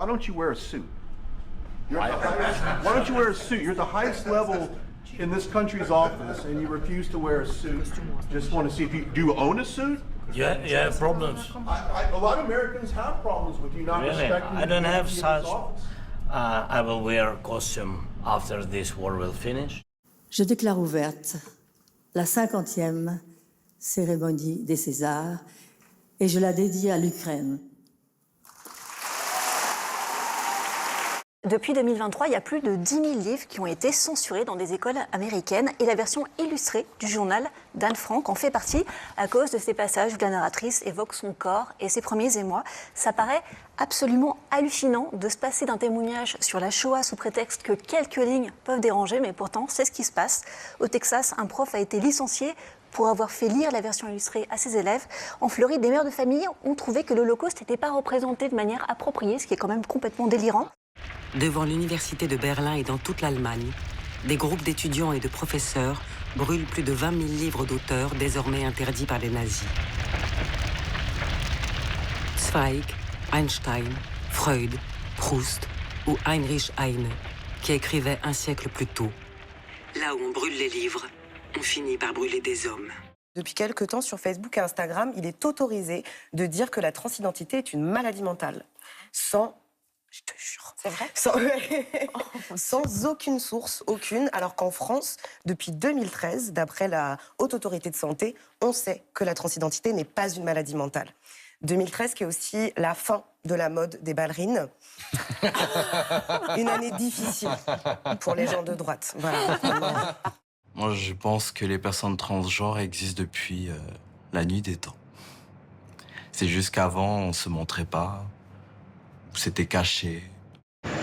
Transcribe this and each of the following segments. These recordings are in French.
Why don't you wear a suit? Why don't you wear a suit? You're at the highest level in this country's office, and you refuse to wear a suit. Just want to see if you do you own a suit? Yeah, you have problems. A lot of Americans have problems with you not Really? respecting. I don't the have dignity such. of this office. I will wear a costume after this war will finish. Je déclare ouverte la 50e cérémonie des Césars et je la dédie à l'Ukraine. Depuis 2023, il y a plus de 10 000 livres qui ont été censurés dans des écoles américaines et la version illustrée du journal d'Anne Frank en fait partie à cause de ces passages où la narratrice évoque son corps et ses premiers émois. Ça paraît absolument hallucinant de se passer d'un témoignage sur la Shoah sous prétexte que quelques lignes peuvent déranger, mais pourtant c'est ce qui se passe. Au Texas, un prof a été licencié pour avoir fait lire la version illustrée à ses élèves. En Floride, des mères de famille ont trouvé que l'Holocauste n'était pas représenté de manière appropriée, ce qui est quand même complètement délirant. Devant l'université de Berlin et dans toute l'Allemagne, des groupes d'étudiants et de professeurs brûlent plus de 20 000 livres d'auteurs désormais interdits par les nazis. Zweig, Einstein, Freud, Proust ou Heinrich Heine, qui écrivaient un siècle plus tôt. Là où on brûle les livres, on finit par brûler des hommes. Depuis quelque temps, sur Facebook et Instagram, il est autorisé de dire que la transidentité est une maladie mentale. Je te jure. C'est vrai ? Sans aucune source, aucune, alors qu'en France, depuis 2013, d'après la Haute Autorité de Santé, on sait que la transidentité n'est pas une maladie mentale. 2013 qui est aussi la fin de la mode des ballerines. Une année difficile pour les gens de droite. Voilà. Moi, je pense que les personnes transgenres existent depuis la nuit des temps. C'est juste qu'avant, on se montrait pas. C'était caché.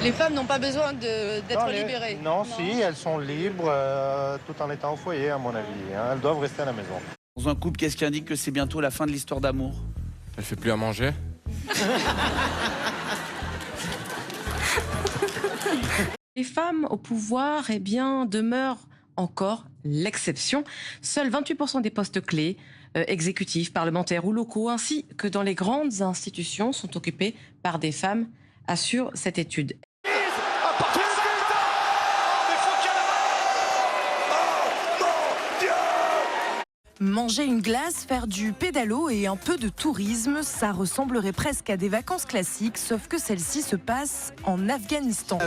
Les femmes n'ont pas besoin d'être libérées. Non, si, elles sont libres tout en étant au foyer, à mon avis. Hein. Elles doivent rester à la maison. Dans un couple, qu'est-ce qui indique que c'est bientôt la fin de l'histoire d'amour? Elle fait plus à manger. Les femmes au pouvoir, eh bien, demeurent encore l'exception. Seuls 28% des postes clés, exécutifs, parlementaires ou locaux, ainsi que dans les grandes institutions, sont occupés par des femmes, assure cette étude. Manger une glace, faire du pédalo et un peu de tourisme, ça ressemblerait presque à des vacances classiques, sauf que celles-ci se passent en Afghanistan.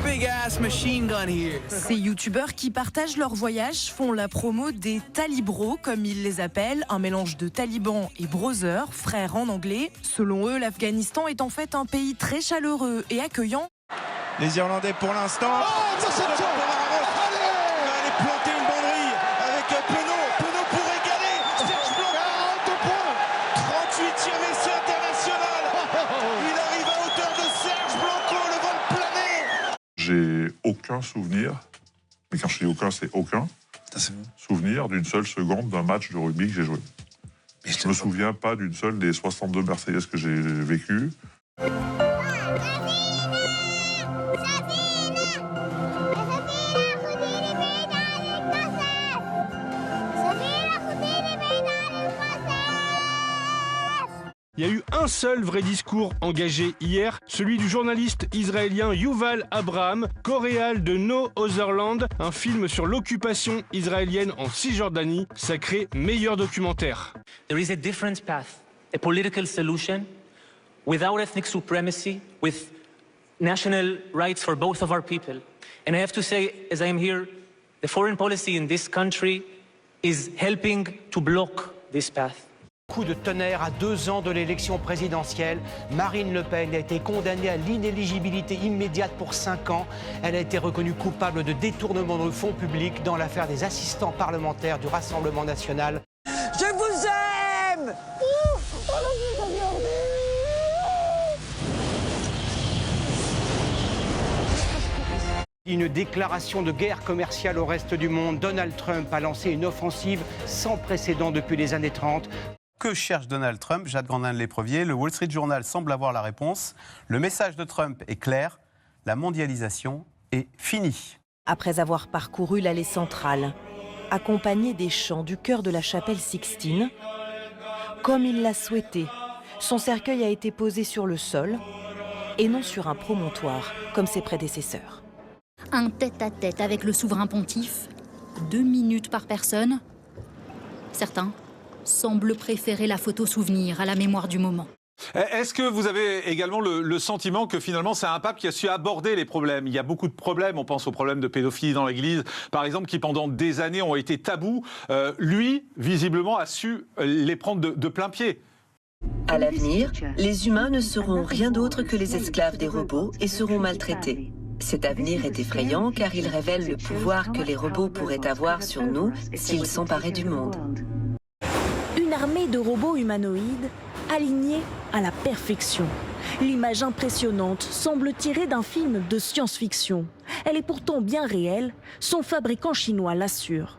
Big ass machine gun here. Ces youtubeurs qui partagent leur voyage font la promo des talibros, comme ils les appellent, un mélange de talibans et brothers, frères en anglais. Selon eux, l'Afghanistan est en fait un pays très chaleureux et accueillant. Les Irlandais pour l'instant. Oh, interception. Allez planter une banderie avec Penaud pour égaler. Serge Blanc, 38e essai international. Il arrive à hauteur de Serge Blanco, le vol plané. J'ai aucun souvenir, mais quand je dis aucun, c'est aucun souvenir d'une seule seconde d'un match de rugby que j'ai joué. Je ne me souviens pas d'une seule des 62 Marseillaises que j'ai vécues. Il y a eu un seul vrai discours engagé hier, celui du journaliste israélien Yuval Abraham, coréal de No Other Land, un film sur l'occupation israélienne en Cisjordanie, sacré meilleur documentaire. There is a different path, a political solution without ethnic supremacy, with national rights for both of our people. And I have to say, as I am here, the foreign policy in this country is helping to block this path. Coup de tonnerre à 2 ans de l'élection présidentielle. Marine Le Pen a été condamnée à l'inéligibilité immédiate pour 5 ans. Elle a été reconnue coupable de détournement de fonds publics dans l'affaire des assistants parlementaires du Rassemblement national. Je vous aime! Une déclaration de guerre commerciale au reste du monde. Donald Trump a lancé une offensive sans précédent depuis les années 30. Que cherche Donald Trump? Jade Grandin-Léprevier, le Wall Street Journal semble avoir la réponse. Le message de Trump est clair, la mondialisation est finie. Après avoir parcouru l'allée centrale, accompagné des chants du chœur de la chapelle Sixtine, comme il l'a souhaité, son cercueil a été posé sur le sol et non sur un promontoire comme ses prédécesseurs. Un tête-à-tête avec le souverain pontife, 2 minutes par personne. Certains semblent préférer la photo souvenir à la mémoire du moment. Est-ce que vous avez également le sentiment que finalement c'est un pape qui a su aborder les problèmes? Il y a beaucoup de problèmes, on pense aux problèmes de pédophilie dans l'Église, par exemple, qui pendant des années ont été tabous. Lui, visiblement, a su les prendre de plein pied. À l'avenir, les humains ne seront rien d'autre que les esclaves des robots et seront maltraités. Cet avenir est effrayant car il révèle le pouvoir que les robots pourraient avoir sur nous s'ils s'emparaient du monde. Une armée de robots humanoïdes alignés à la perfection. L'image impressionnante semble tirée d'un film de science-fiction. Elle est pourtant bien réelle, son fabricant chinois l'assure.